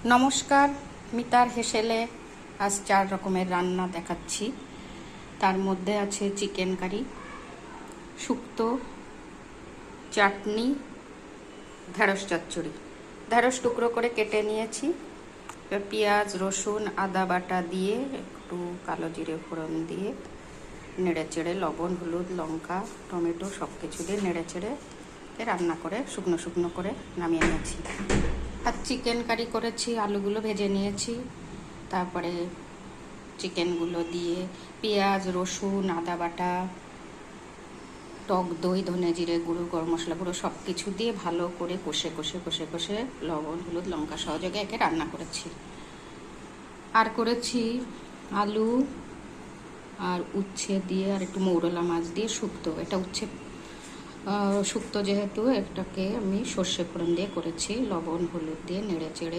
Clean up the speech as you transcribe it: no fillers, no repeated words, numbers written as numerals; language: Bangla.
নমস্কার, মিতার হেসেলে আজ 4 রকমের রান্না দেখাচ্ছি। তার মধ্যে আছে চিকেন কারি, শুক্তো, চাটনি, ঢেঁড়স চচ্চড়ি। ঢেঁড়স টুকরো করে কেটে নিয়েছি। পেঁয়াজ, রসুন, আদা বাটা দিয়ে একটু কালো জিরে ফোড়ন দিয়ে নেড়ে চেড়ে লবণ, হলুদ, লঙ্কা, টমেটো সব কিছু দিয়ে নেড়ে চেড়ে রান্না করে শুকনো শুকনো করে নামিয়ে নিয়েছি। আর চিকেন কারি করেছি, আলুগুলো ভেজে নিয়েছি, তারপরে চিকেনগুলো দিয়ে পেঁয়াজ, রসুন, আদা বাটা, টক দই, ধনে জিরে গুঁড়ো, গরম মশলা গুঁড়ো সব কিছু দিয়ে ভালো করে কষে কষে কষে কষে লবণ, হলুদ, লঙ্কা সহযোগে একে রান্না করেছি। আর করেছি আলু আর উচ্ছে দিয়ে আর একটু মৌরলা মাছ দিয়ে শুক্তো। এটা উচ্ছে শুক্তো যেহেতু, এটাকে আমি সর্ষে ফোড়ন দিয়ে করেছি, লবণ হলুদ দিয়ে নেড়ে চেড়ে